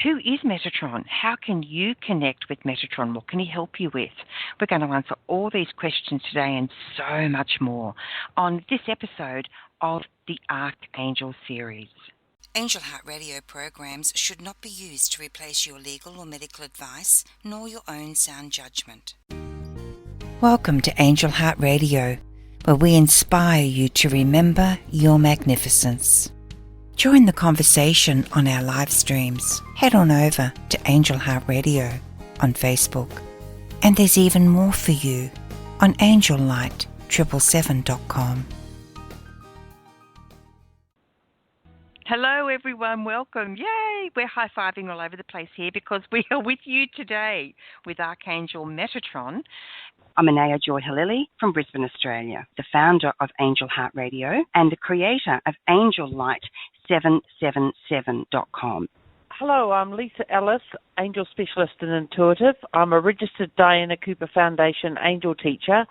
Who is Metatron? How can you connect with Metatron? What can he help you with? We're going to answer all these questions today and so much more on this episode of the Archangel series. Angel Heart Radio programs should not be used to replace your legal or medical advice, nor your own sound judgment. Welcome to Angel Heart Radio, where we inspire you to remember your magnificence. Join the conversation on our live streams. Head on over to Angel Heart Radio on Facebook. And there's even more for you on angellight777.com. Hello everyone, welcome. Yay! We're high-fiving all over the place here because we are with you today with Archangel Metatron. I'm Anayah Holilly from Brisbane, Australia, the founder of Angel Heart Radio and the creator of angellight777.com. Hello, I'm Leesa Ellis, Angel Specialist and Intuitive. I'm a registered Diana Cooper Foundation Angel Teacher,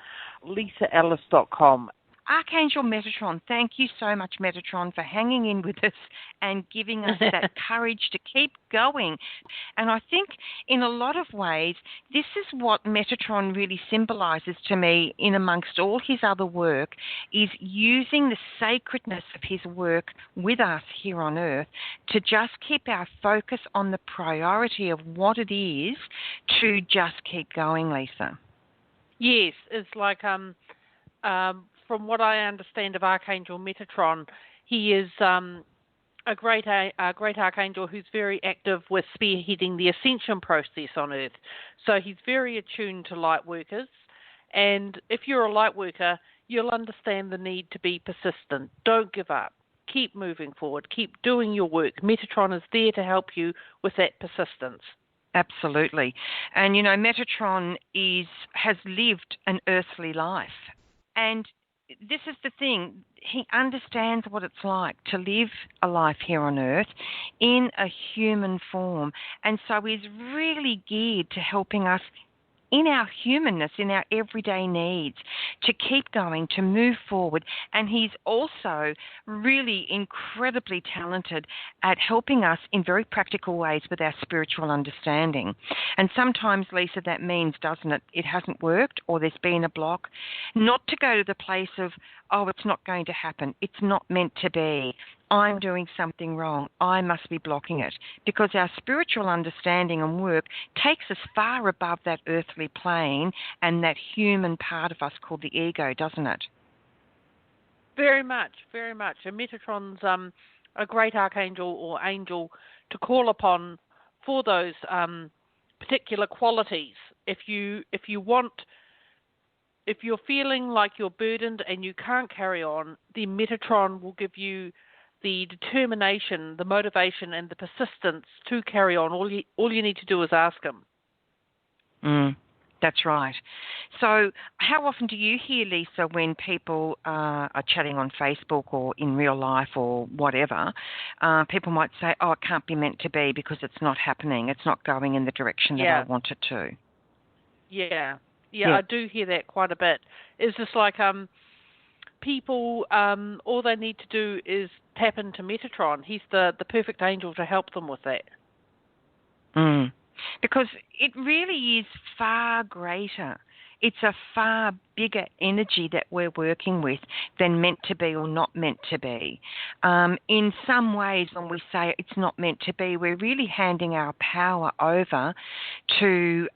LeesaEllis.com. Archangel Metatron, thank you so much, Metatron, for hanging in with us and giving us that courage to keep going. And I think in a lot of ways, this is what Metatron really symbolizes to me in amongst all his other work, is using the sacredness of his work with us here on Earth to just keep our focus on the priority of what it is to just keep going, Leesa. Yes, it's like from what I understand of Archangel Metatron, he is a great archangel who's very active with spearheading the ascension process on Earth. So he's very attuned to light workers. And if you're a light worker, you'll understand the need to be persistent. Don't give up. Keep moving forward. Keep doing your work. Metatron is there to help you with that persistence. Absolutely. And, you know, Metatron has lived an earthly life. And this is the thing, he understands what it's like to live a life here on Earth in a human form. And so he's really geared to helping us in our humanness, in our everyday needs, to keep going, to move forward. And he's also really incredibly talented at helping us in very practical ways with our spiritual understanding. And sometimes, Leesa, that means, doesn't it, it hasn't worked or there's been a block. Not to go to the place of, oh, it's not going to happen, it's not meant to be, I'm doing something wrong, I must be blocking it. Because our spiritual understanding and work takes us far above that earthly plane and that human part of us called the ego, doesn't it? Very much, very much. And Metatron's a great archangel or angel to call upon for those particular qualities. If you're feeling like you're burdened and you can't carry on, then Metatron will give you the determination, the motivation, and the persistence to carry on. All you need to do is ask him. That's right. So how often do you hear, Leesa, when people are chatting on Facebook or in real life or whatever, people might say, oh, it can't be meant to be because it's not happening, it's not going in the direction that I want it to? Yeah, I do hear that quite a bit. It's just like people, all they need to do is tap into Metatron. He's the perfect angel to help them with that. Because it really is far greater. It's a far bigger energy that we're working with than meant to be or not meant to be. In some ways, when we say it's not meant to be, we're really handing our power over to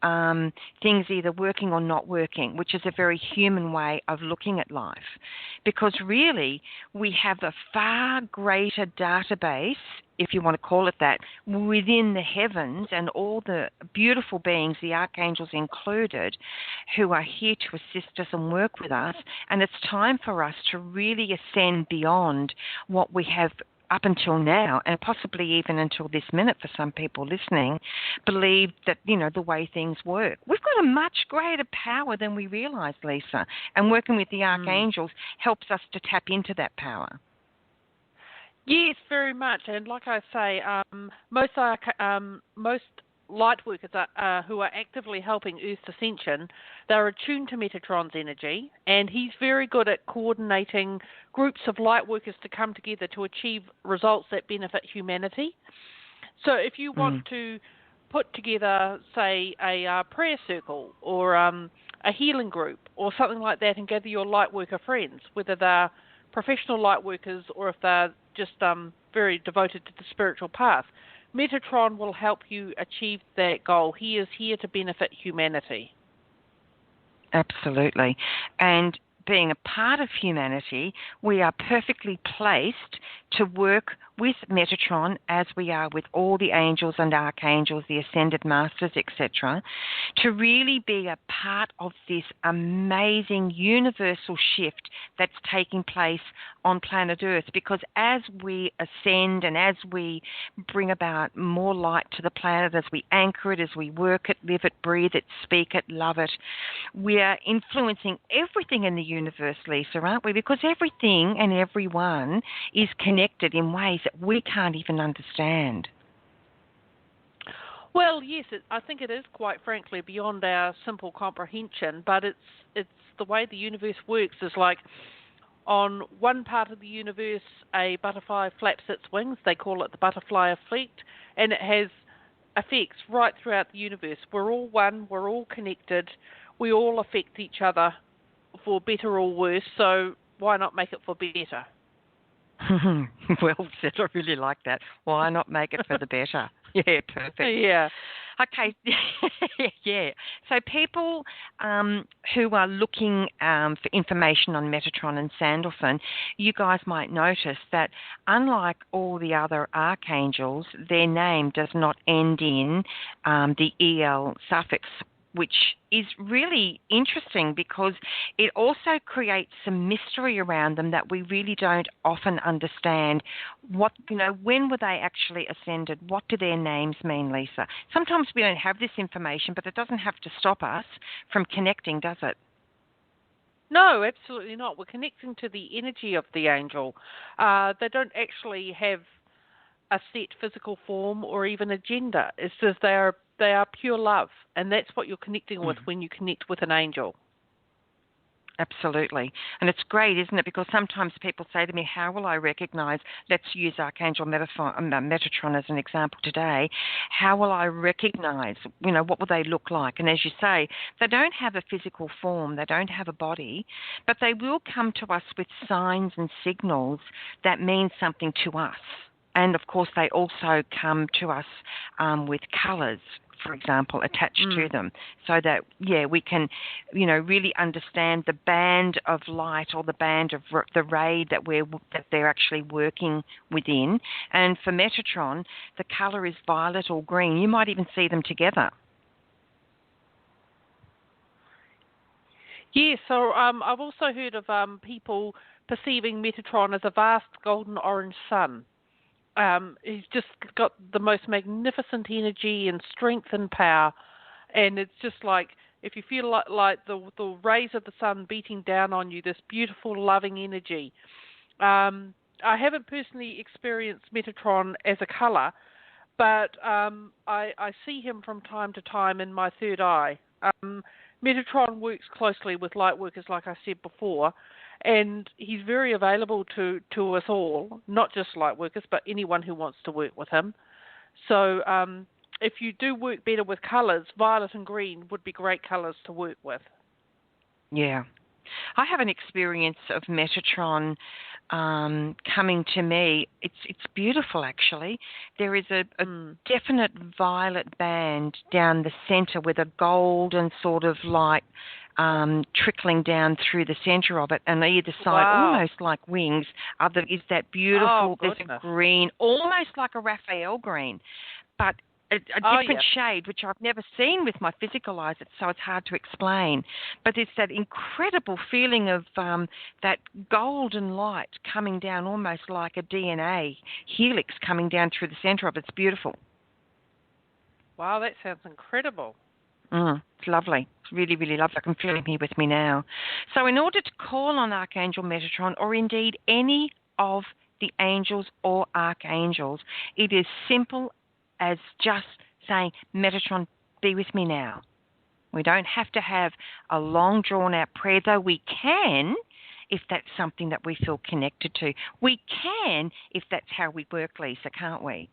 things either working or not working, which is a very human way of looking at life. Because really, we have a far greater database, if you want to call it that, within the heavens and all the beautiful beings, the archangels included, who are here to assist us and work with us. And it's time for us to really ascend beyond what we have up until now, and possibly even until this minute for some people listening, believed that, you know, the way things work. We've got a much greater power than we realise, Leesa, and working with the archangels helps us to tap into that power. Yes, very much. And like I say, most light workers who are actively helping Earth's ascension, they're attuned to Metatron's energy, and he's very good at coordinating groups of light workers to come together to achieve results that benefit humanity. So if you want to put together, say, a prayer circle or a healing group or something like that and gather your light worker friends, whether they're professional light workers or if they're just very devoted to the spiritual path, Metatron will help you achieve that goal. He is here to benefit humanity. Absolutely. And being a part of humanity, we are perfectly placed to work with Metatron as we are with all the angels and archangels, the ascended masters, etc., to really be a part of this amazing universal shift that's taking place on planet Earth. Because as we ascend and as we bring about more light to the planet, as we anchor it, as we work it, live it, breathe it, speak it, love it, we are influencing everything in the universe, Leesa, aren't we? Because everything and everyone is connected in ways that we can't even understand. Well, yes, I think it is quite frankly beyond our simple comprehension, but it's the way the universe works is like on one part of the universe a butterfly flaps its wings, they call it the butterfly effect, and it has effects right throughout the universe. We're all one, we're all connected, we all affect each other for better or worse, so why not make it for better? Well said. I really like that. Why not make it for the better? Yeah, perfect. Yeah. Okay. Yeah. So people who are looking for information on Metatron and Sandalphon, you guys might notice that unlike all the other archangels, their name does not end in the EL suffix, which is really interesting because it also creates some mystery around them that we really don't often understand. What, when were they actually ascended? What do their names mean, Leesa? Sometimes we don't have this information, but it doesn't have to stop us from connecting, does it? No, absolutely not. We're connecting to the energy of the angel. They don't actually have a set physical form or even a gender. It's just they are pure love, and that's what you're connecting with when you connect with an angel. Absolutely. And it's great, isn't it? Because sometimes people say to me, how will I recognize, let's use Archangel Metatron as an example today, how will I recognize, what will they look like? And as you say, they don't have a physical form, they don't have a body, but they will come to us with signs and signals that mean something to us. And, of course, they also come to us with colours, for example, attached to them, so that, we can, really understand the band of light or the band of the ray that they're actually working within. And for Metatron, the colour is violet or green. You might even see them together. Yeah, so I've also heard of people perceiving Metatron as a vast golden orange sun. He's just got the most magnificent energy and strength and power, and it's just like if you feel like the rays of the sun beating down on you, this beautiful, loving energy. I haven't personally experienced Metatron as a colour, but I see him from time to time in my third eye. Metatron works closely with light workers, like I said before, and he's very available to us all, not just light workers, but anyone who wants to work with him. So if you do work better with colours, violet and green would be great colours to work with. Yeah. I have an experience of Metatron coming to me. It's beautiful, actually. There is a definite violet band down the centre with a golden sort of light trickling down through the centre of it, and either side, almost like wings, is that beautiful, there's a green, almost like a Raphael green, but a different shade, which I've never seen with my physical eyes, so it's hard to explain. But it's that incredible feeling of that golden light coming down, almost like a DNA helix coming down through the centre of it. It's beautiful. Wow, that sounds incredible. It's lovely. It's really, really lovely. I can feel him here with me now. So in order to call on Archangel Metatron, or indeed any of the angels or archangels, it is simple as just saying, Metatron, be with me now. We don't have to have a long, drawn-out prayer, though we can if that's something that we feel connected to. We can if that's how we work, Leesa, can't we?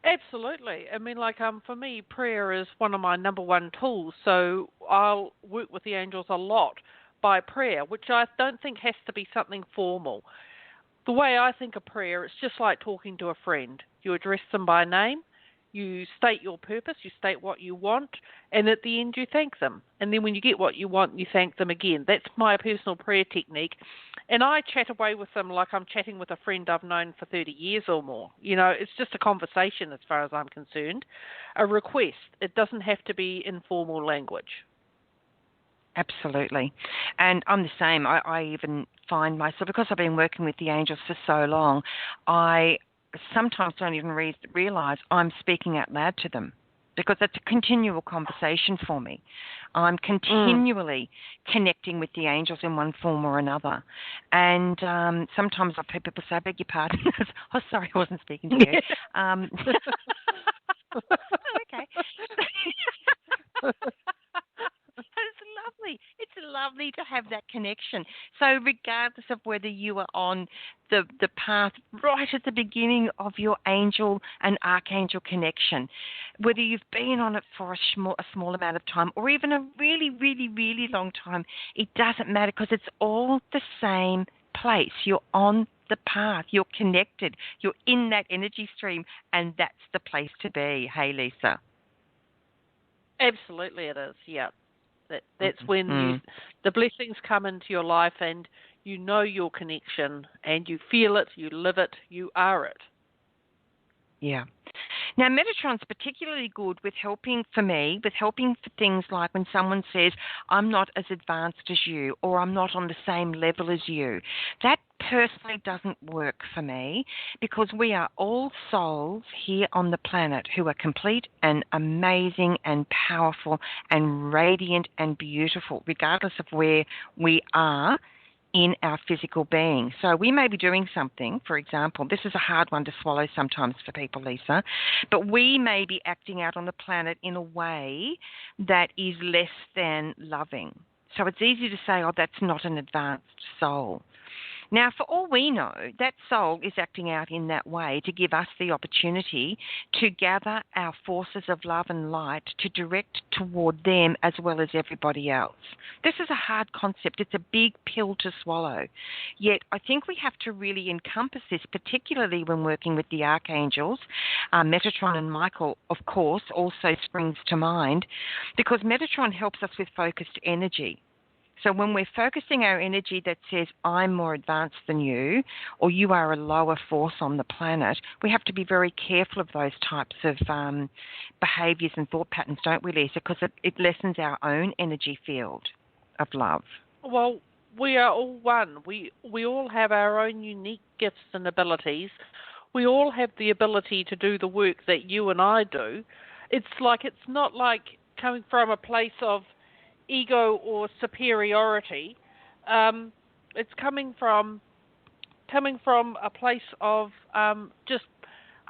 Absolutely. I mean, for me, prayer is one of my number one tools. So I'll work with the angels a lot by prayer, which I don't think has to be something formal. The way I think of prayer, it's just like talking to a friend. You address them by name, you state your purpose, you state what you want, and at the end you thank them. And then when you get what you want, you thank them again. That's my personal prayer technique. And I chat away with them like I'm chatting with a friend I've known for 30 years or more. It's just a conversation as far as I'm concerned. A request. It doesn't have to be informal language. Absolutely. And I'm the same. I even find myself, because I've been working with the angels for so long, I sometimes don't even realise I'm speaking out loud to them, because it's a continual conversation for me. I'm continually connecting with the angels in one form or another. And sometimes I've heard people say, I beg your pardon. Oh, sorry, I wasn't speaking to you. Okay. It's lovely. It's lovely to have that connection. So regardless of whether you are on the path right at the beginning of your angel and archangel connection, whether you've been on it for a small amount of time or even a really, really, really long time, it doesn't matter, because it's all the same place. You're on the path. You're connected. You're in that energy stream, and that's the place to be. Hey, Leesa. Absolutely it is, yeah. That's when the blessings come into your life and you know your connection and you feel it, you live it, you are it. Yeah. Now, Metatron's particularly good with helping for things like when someone says, I'm not as advanced as you, or I'm not on the same level as you. That personally doesn't work for me, because we are all souls here on the planet who are complete and amazing and powerful and radiant and beautiful, regardless of where we are in our physical being. So we may be doing something, for example, this is a hard one to swallow sometimes for people, Leesa, but we may be acting out on the planet in a way that is less than loving. So it's easy to say, oh, that's not an advanced soul. Now, for all we know, that soul is acting out in that way to give us the opportunity to gather our forces of love and light to direct toward them as well as everybody else. This is a hard concept. It's a big pill to swallow. Yet I think we have to really encompass this, particularly when working with the archangels. Metatron and Michael, of course, also springs to mind, because Metatron helps us with focused energy. So when we're focusing our energy that says, I'm more advanced than you, or you are a lower force on the planet, we have to be very careful of those types of behaviours and thought patterns, don't we, Leesa? Because it lessens our own energy field of love. Well, we are all one. We all have our own unique gifts and abilities. We all have the ability to do the work that you and I do. It's not like coming from a place of ego or superiority. It's coming from a place of just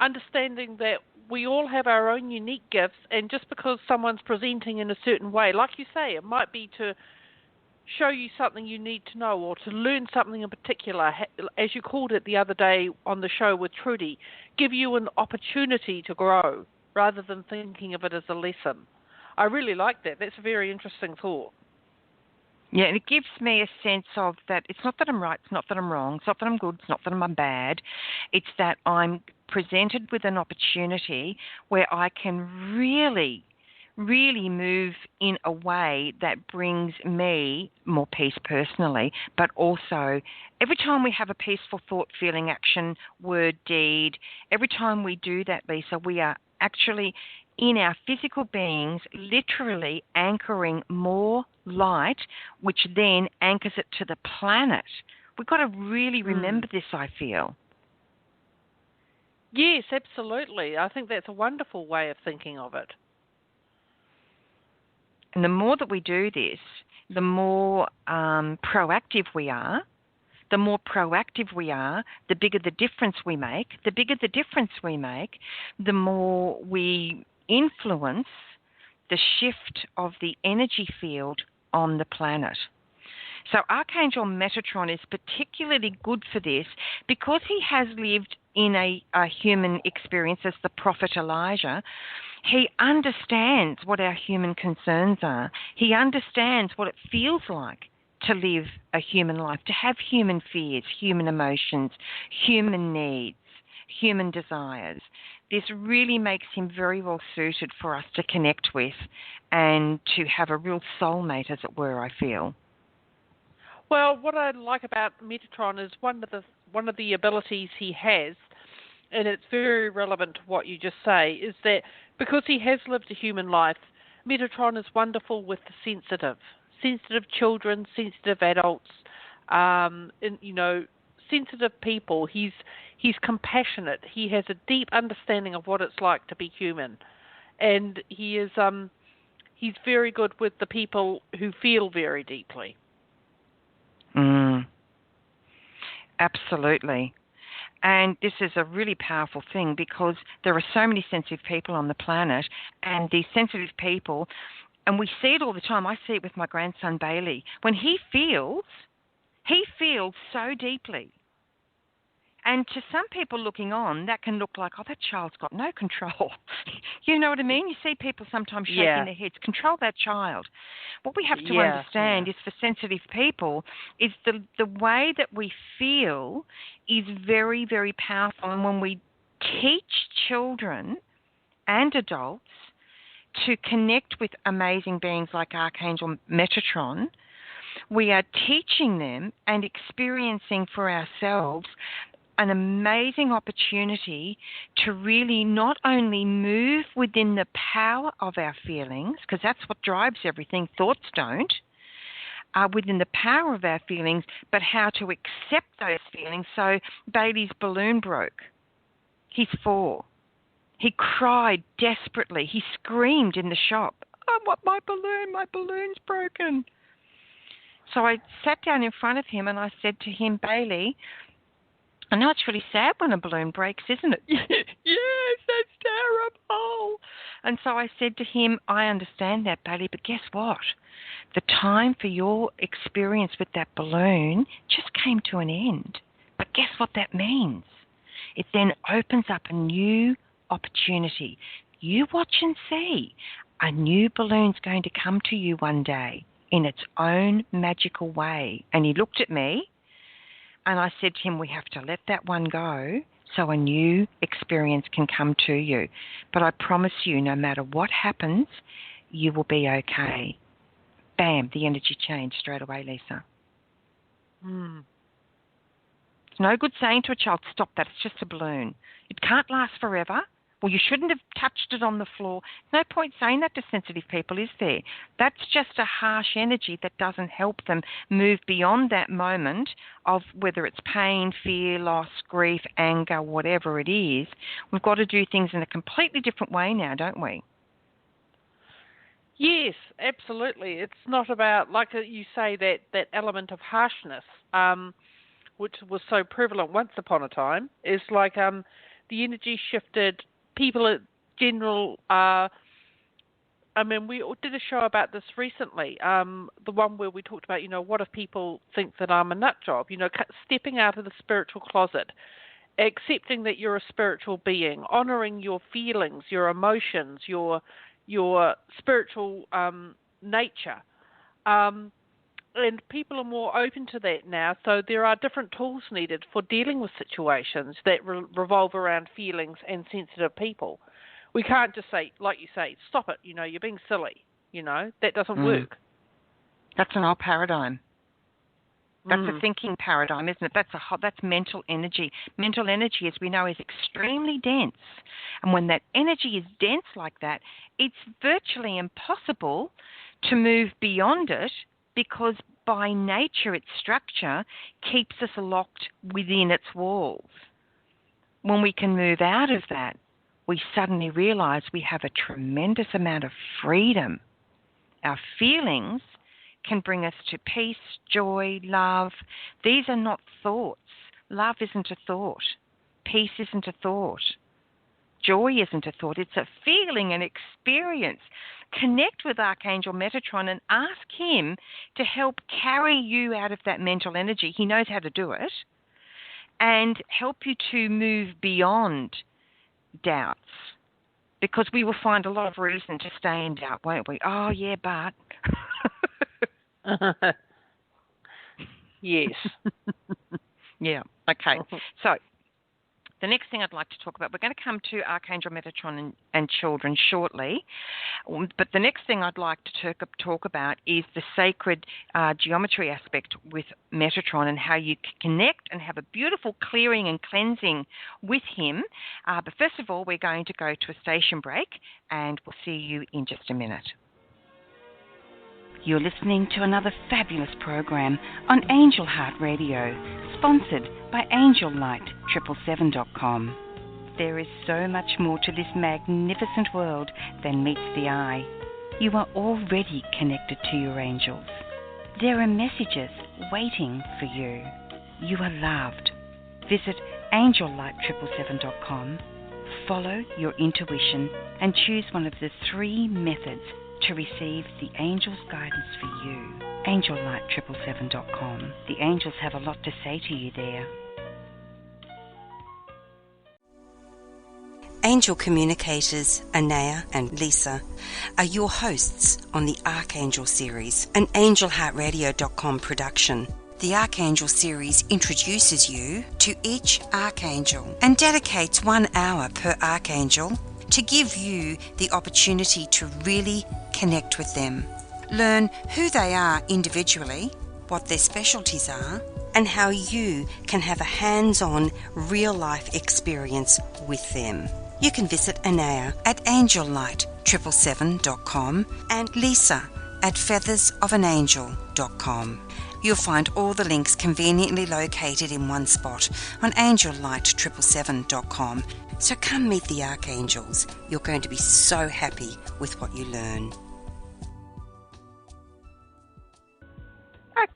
understanding that we all have our own unique gifts, and just because someone's presenting in a certain way, like you say, it might be to show you something you need to know or to learn something in particular, as you called it the other day on the show with Trudy, give you an opportunity to grow rather than thinking of it as a lesson. I really like that. That's a very interesting thought. Yeah, and it gives me a sense of that it's not that I'm right, it's not that I'm wrong, it's not that I'm good, it's not that I'm bad. It's that I'm presented with an opportunity where I can really, really move in a way that brings me more peace personally, but also every time we have a peaceful thought, feeling, action, word, deed, every time we do that, Leesa, we are actually in our physical beings, literally anchoring more light, which then anchors it to the planet. We've got to really remember this, I feel. Yes, absolutely. I think that's a wonderful way of thinking of it. And the more that we do this, the more proactive we are. The more proactive we are, the bigger the difference we make. The bigger the difference we make, the more we influence the shift of the energy field on the planet. So Archangel Metatron is particularly good for this because he has lived in a human experience as the prophet Elijah. He understands what our human concerns are. He understands what it feels like to live a human life, to have human fears, human emotions, human needs, human desires. This really makes him very well suited for us to connect with and to have a real soulmate, as it were, I feel. Well, what I like about Metatron is one of the abilities he has, and it's very relevant to what you just say, is that because he has lived a human life, Metatron is wonderful with the sensitive children, sensitive adults, sensitive people. He's compassionate. He has a deep understanding of what it's like to be human, and he's very good with the people who feel very deeply. Absolutely. And this is a really powerful thing because there are so many sensitive people on the planet, and these sensitive people, and we see it all the time. I see it with my grandson Bailey. When he feels so deeply. And to some people looking on, that can look like, oh, that child's got no control. You know what I mean? You see people sometimes shaking their heads, control that child. What we have to understand is for sensitive people is the way that we feel is very, very powerful. And when we teach children and adults to connect with amazing beings like Archangel Metatron, we are teaching them and experiencing for ourselves an amazing opportunity to really not only move within the power of our feelings, because that's what drives everything, thoughts don't, within the power of our feelings, but how to accept those feelings. So Bailey's balloon broke. He's 4. He cried desperately. He screamed in the shop, I want my balloon's broken. So I sat down in front of him and I said to him, Bailey, I know it's really sad when a balloon breaks, isn't it? Yes, that's terrible. And so I said to him, I understand that, Bailey, but guess what? The time for your experience with that balloon just came to an end. But guess what that means? It then opens up a new opportunity. You watch and see. A new balloon's going to come to you one day in its own magical way. And he looked at me. And I said to him, we have to let that one go so a new experience can come to you. But I promise you, no matter what happens, you will be okay. Bam, the energy changed straight away, Leesa. It's no good saying to a child, stop that, it's just a balloon. It can't last forever. Well, you shouldn't have touched it on the floor. No point saying that to sensitive people, is there? That's just a harsh energy that doesn't help them move beyond that moment of whether it's pain, fear, loss, grief, anger, whatever it is. We've got to do things in a completely different way now, don't we? Yes, absolutely. It's not about, like you say, that element of harshness, which was so prevalent once upon a time, is like the energy shifted. People in general, we did a show about this recently, the one where we talked about, what if people think that I'm a nut job? Stepping out of the spiritual closet, accepting that you're a spiritual being, honouring your feelings, your emotions, your spiritual nature. And people are more open to that now, so there are different tools needed for dealing with situations that revolve around feelings and sensitive people. We can't just say, like you say, stop it, you're being silly, that doesn't work. That's an old paradigm. That's a thinking paradigm, isn't it? That's mental energy. Mental energy, as we know, is extremely dense. And when that energy is dense like that, it's virtually impossible to move beyond it, because by nature its structure keeps us locked within its walls. When we can move out of that, we suddenly realize we have a tremendous amount of freedom. Our feelings can bring us to peace, joy, love. These are not thoughts. Love isn't a thought. Peace isn't a thought. Joy isn't a thought. It's a feeling, an experience. Connect with Archangel Metatron and ask him to help carry you out of that mental energy. He knows how to do it. and help you to move beyond doubts. Because we will find a lot of reason to stay in doubt, won't we? Oh, yeah, but. Yes. Yeah, okay. So the next thing I'd like to talk about, we're going to come to Archangel Metatron and children shortly, but the next thing I'd like to talk about is the sacred geometry aspect with Metatron and how you connect and have a beautiful clearing and cleansing with him. But first of all, we're going to go to a station break, and we'll see you in just a minute. You're listening to another fabulous program on Angel Heart Radio, sponsored by AngelLight777.com. There is so much more to this magnificent world than meets the eye. You are already connected to your angels. There are messages waiting for you. You are loved. Visit AngelLight777.com, follow your intuition, and choose one of the 3 methods to receive the angels' guidance for you. AngelLight777.com. The angels have a lot to say to you there. Angel Communicators, Anayah and Leesa, are your hosts on the Archangel Series, an angelheartradio.com production. The Archangel Series introduces you to each archangel and dedicates 1 hour per archangel to give you the opportunity to really connect with them. Learn who they are individually, what their specialties are, and how you can have a hands-on, real-life experience with them. You can visit Anayah at AngelLight777.com and Leesa at feathersofanangel.com. You'll find all the links conveniently located in one spot on AngelLight777.com. So come meet the archangels. You're going to be so happy with what you learn.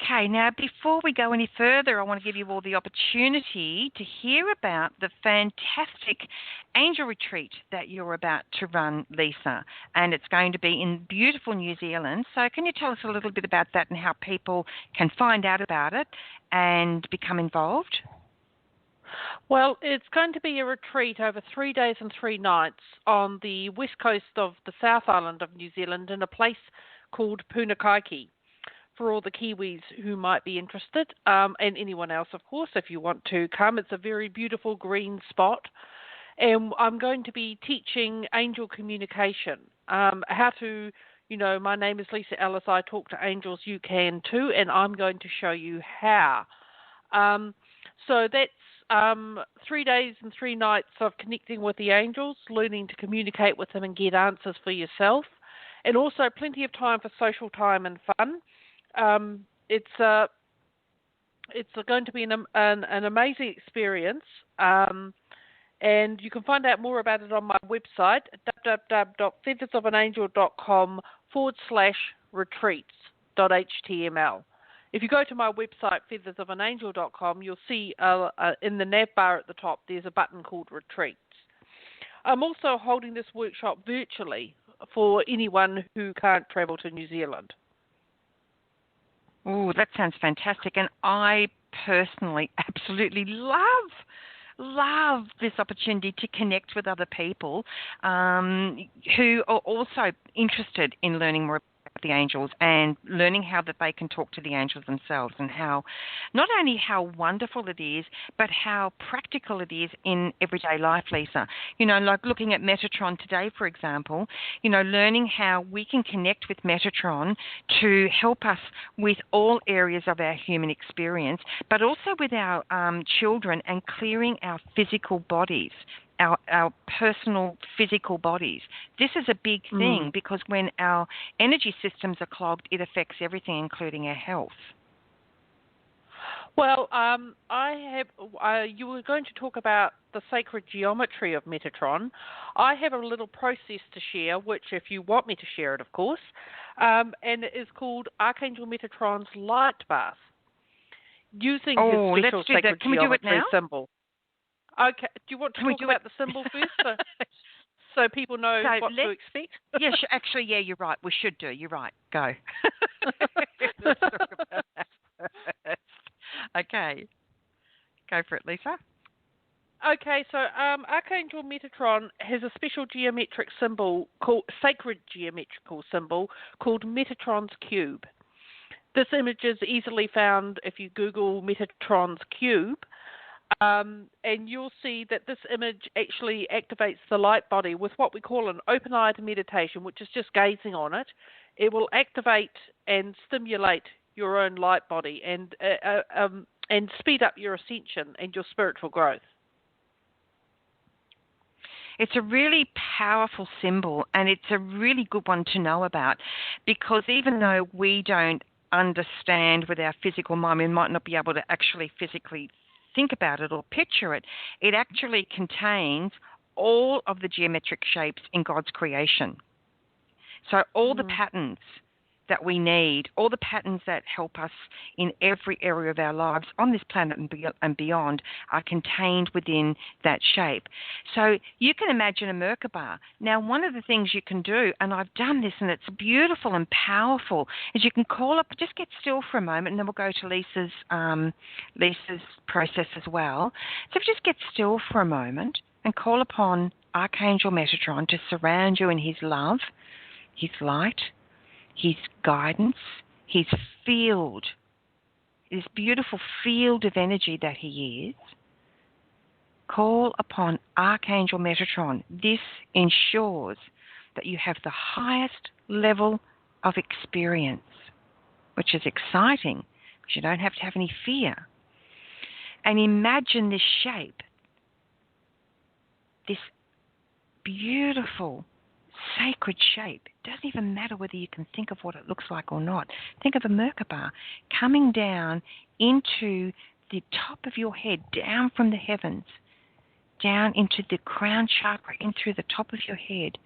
Okay, now before we go any further, I want to give you all the opportunity to hear about the fantastic angel retreat that you're about to run, Leesa, and it's going to be in beautiful New Zealand. So can you tell us a little bit about that and how people can find out about it and become involved? Well, it's going to be a retreat over 3 days and 3 nights on the west coast of the South Island of New Zealand in a place called Punakaiki. For all the Kiwis who might be interested, and anyone else, of course, if you want to come. It's a very beautiful green spot. And I'm going to be teaching angel communication, how to, my name is Leesa Ellis. I talk to angels. You can too, and I'm going to show you how. So that's 3 days and 3 nights of connecting with the angels, learning to communicate with them and get answers for yourself, and also plenty of time for social time and fun. It's going to be an amazing experience, and you can find out more about it on my website, www.feathersofanangel.com/retreats.html. If you go to my website, feathersofanangel.com, you'll see in the nav bar at the top, there's a button called Retreats. I'm also holding this workshop virtually for anyone who can't travel to New Zealand. Oh, that sounds fantastic. And I personally absolutely love this opportunity to connect with other people who are also interested in learning more about the angels and learning how that they can talk to the angels themselves, and how not only how wonderful it is, but how practical it is in everyday life, Leesa. Like looking at Metatron today, for example, learning how we can connect with Metatron to help us with all areas of our human experience, but also with our children, and clearing our physical bodies, our personal physical bodies. This is a big thing because when our energy systems are clogged, it affects everything, including our health. Well, you were going to talk about the sacred geometry of Metatron. I have a little process to share, which, if you want me to share it, of course, and it is called Archangel Metatron's light bath, using his special sacred geometry symbol. Okay. Do you want to talk about the symbol first, so people know what to expect? Yes, actually, yeah, you're right. We should do. You're right. Go. Let's talk about that first. Okay. Go for it, Leesa. Okay, so Archangel Metatron has a special geometric symbol sacred geometrical symbol called Metatron's cube. This image is easily found if you Google Metatron's cube, and you'll see that this image actually activates the light body with what we call an open-eyed meditation, which is just gazing on it. It will activate and stimulate your own light body and speed up your ascension and your spiritual growth. It's a really powerful symbol, and it's a really good one to know about, because even though we don't understand with our physical mind, we might not be able to actually physically think about it or picture it, it actually contains all of the geometric shapes in God's creation. So all the patterns that we need, all the patterns that help us in every area of our lives on this planet and beyond are contained within that shape. So you can imagine a Merkaba. Now, one of the things you can do, and I've done this and it's beautiful and powerful, is you can call up, just get still for a moment, and then we'll go to Leesa's process as well. So just get still for a moment and call upon Archangel Metatron to surround you in his love, his light, his guidance, his field, this beautiful field of energy that he is. Call upon Archangel Metatron. This ensures that you have the highest level of experience, which is exciting because you don't have to have any fear. And imagine this shape, this beautiful sacred shape. It doesn't even matter whether you can think of what it looks like or not. Think of a Merkaba coming down into the top of your head, down from the heavens, down into the crown chakra, in through the top of your head.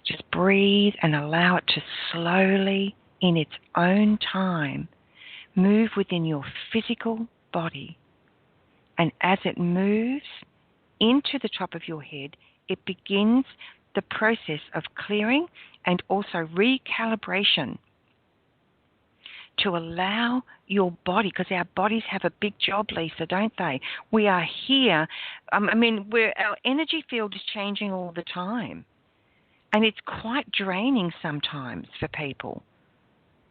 Just breathe and allow it to slowly, in its own time, move within your physical body. And as it moves into the top of your head, it begins the process of clearing and also recalibration to allow your body, because our bodies have a big job, Leesa, don't they? We are here. Our energy field is changing all the time, and it's quite draining sometimes for people.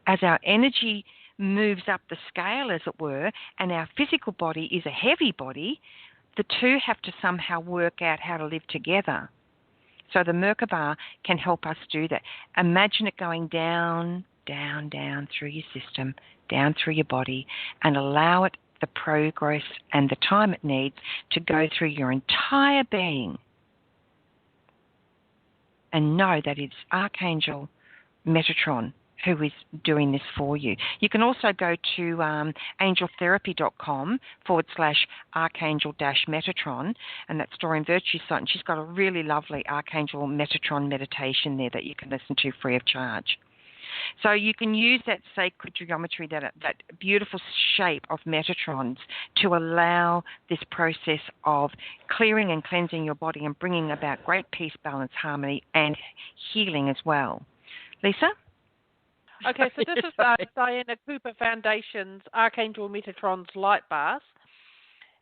As our energy moves up the scale, as it were, and our physical body is a heavy body, the two have to somehow work out how to live together. So the Merkaba can help us do that. Imagine it going down, down, down through your system, down through your body, and allow it the progress and the time it needs to go through your entire being. And know that it's Archangel Metatron who is doing this for you. You can also go to angeltherapy.com/Archangel-Metatron, and that's Doreen Virtue's site, and she's got a really lovely Archangel Metatron meditation there that you can listen to free of charge. So you can use that sacred geometry, that beautiful shape of Metatrons, to allow this process of clearing and cleansing your body and bringing about great peace, balance, harmony, and healing as well. Leesa? Okay, so this is Diana Cooper Foundation's Archangel Metatron's light bath.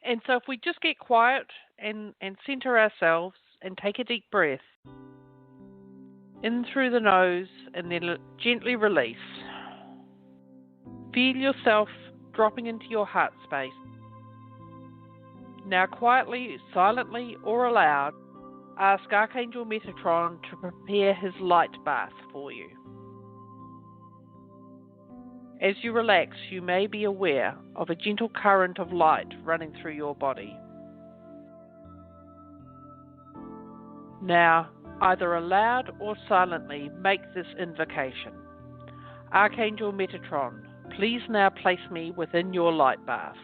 And so if we just get quiet and center ourselves and take a deep breath in through the nose and then gently release. Feel yourself dropping into your heart space. Now quietly, silently, or aloud, ask Archangel Metatron to prepare his light bath for you. As you relax, you may be aware of a gentle current of light running through your body. Now, either aloud or silently, make this invocation. Archangel Metatron, please now place me within your light bath.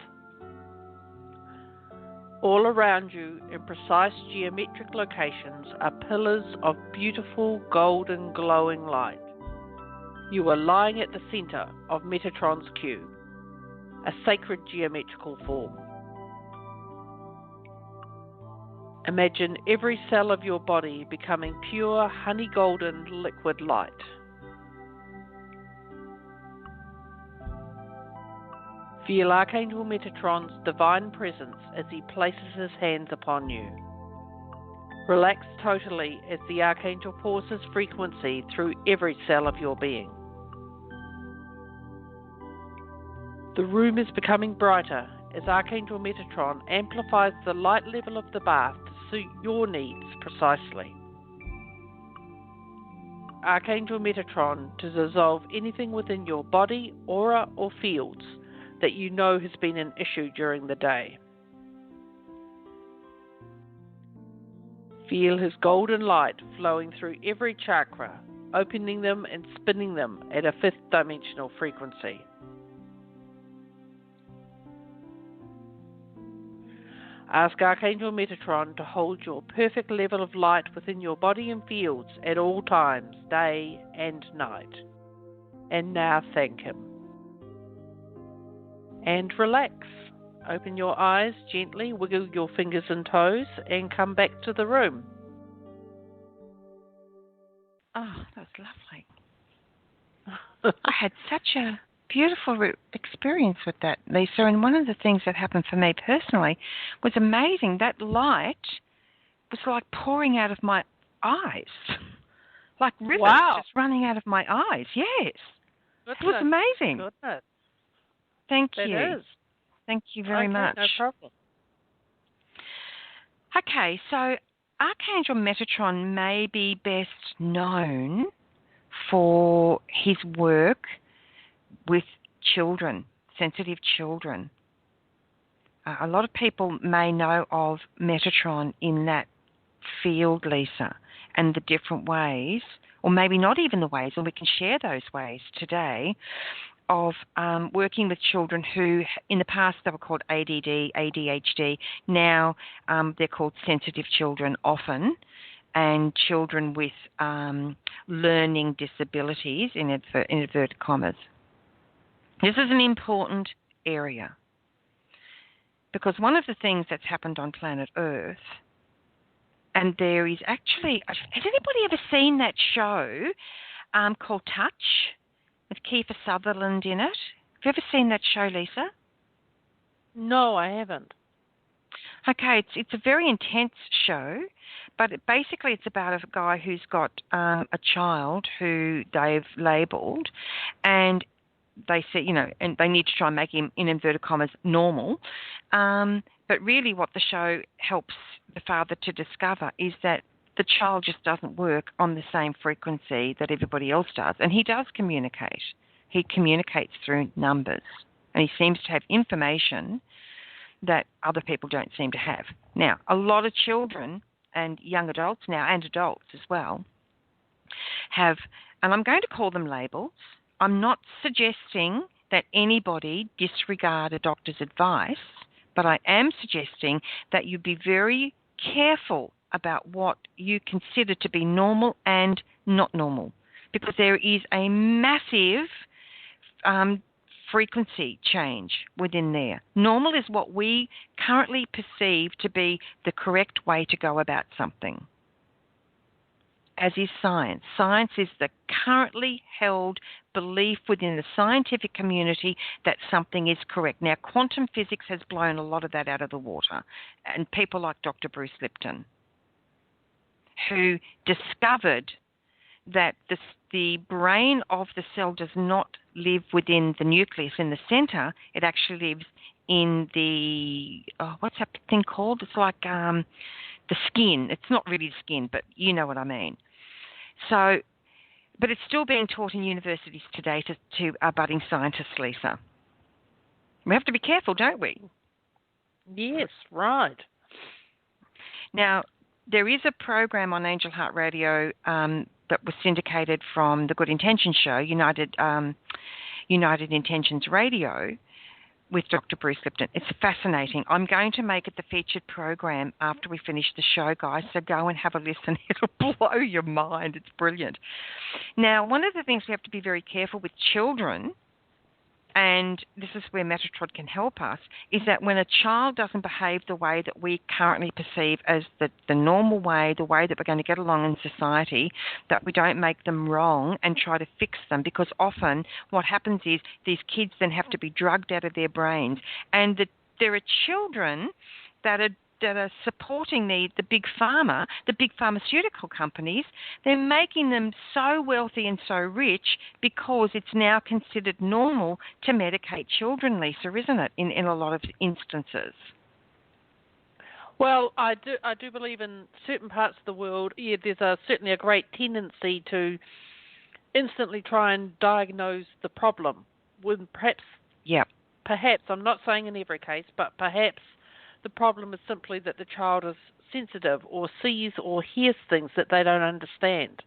All around you, in precise geometric locations, are pillars of beautiful golden glowing light. You are lying at the center of Metatron's cube, a sacred geometrical form. Imagine every cell of your body becoming pure honey golden liquid light. Feel Archangel Metatron's divine presence as he places his hands upon you. Relax totally as the Archangel pours his frequency through every cell of your being. The room is becoming brighter as Archangel Metatron amplifies the light level of the bath to suit your needs precisely. Archangel Metatron to dissolve anything within your body, aura, or fields that you know has been an issue during the day. Feel his golden light flowing through every chakra, opening them and spinning them at a fifth dimensional frequency. Ask Archangel Metatron to hold your perfect level of light within your body and fields at all times, day and night. And now thank him. And relax. Open your eyes gently, wiggle your fingers and toes, and come back to the room. Oh, that was lovely. I had such a beautiful experience with that, Leesa, and one of the things that happened for me personally was amazing. That light was like pouring out of my eyes, like rivers just running out of my eyes. Yes, Goodness. It was amazing. Goodness. Thank That you. is. Thank you very much. No problem. Okay, so Archangel Metatron may be best known for his work with children, sensitive children. A lot of people may know of Metatron in that field, Leesa, and the different ways, or maybe not even the ways, and we can share those ways today, of working with children who, in the past, they were called ADD, ADHD. Now they're called sensitive children often, and children with learning disabilities, in inverted commas. This is an important area because one of the things that's happened on planet Earth, and there is actually, has anybody ever seen that show called Touch with Kiefer Sutherland in it? Have you ever seen that show, Leesa? No, I haven't. Okay, it's a very intense show, but basically it's about a guy who's got a child who they've labelled, and they say, and they need to try and make him, in inverted commas, normal. But really what the show helps the father to discover is that the child just doesn't work on the same frequency that everybody else does. And he does communicate. He communicates through numbers. And he seems to have information that other people don't seem to have. Now, a lot of children and young adults now, and adults as well, have, and I'm going to call them labels. I'm not suggesting that anybody disregard a doctor's advice, but I am suggesting that you be very careful about what you consider to be normal and not normal, because there is a massive frequency change within there. Normal is what we currently perceive to be the correct way to go about something, as is science. Science is the currently held belief within the scientific community that something is correct. Now, quantum physics has blown a lot of that out of the water, and people like Dr. Bruce Lipton, who discovered that the brain of the cell does not live within the nucleus in the center. It actually lives in the, what's that thing called? It's like the skin. It's not really the skin, but you know what I mean. So, but it's still being taught in universities today to budding scientists, Leesa. We have to be careful, don't we? Yes, right. Now, there is a program on Angel Heart Radio that was syndicated from the Good Intentions show, United Intentions Radio, with Dr. Bruce Lipton. It's fascinating. I'm going to make it the featured program after we finish the show, guys, so go and have a listen. It'll blow your mind. It's brilliant. Now, one of the things we have to be very careful with children and this is where Metatron can help us, is that when a child doesn't behave the way that we currently perceive as the normal way, the way that we're going to get along in society, that we don't make them wrong and try to fix them, because often what happens is these kids then have to be drugged out of their brains. And there are children that are supporting the big pharma, the big pharmaceutical companies. They're making them so wealthy and so rich because it's now considered normal to medicate children, Leesa, isn't it, in a lot of instances? Well, I do believe in certain parts of the world, there's certainly a great tendency to instantly try and diagnose the problem when perhaps, I'm not saying in every case, but perhaps the problem is simply that the child is sensitive or sees or hears things that they don't understand.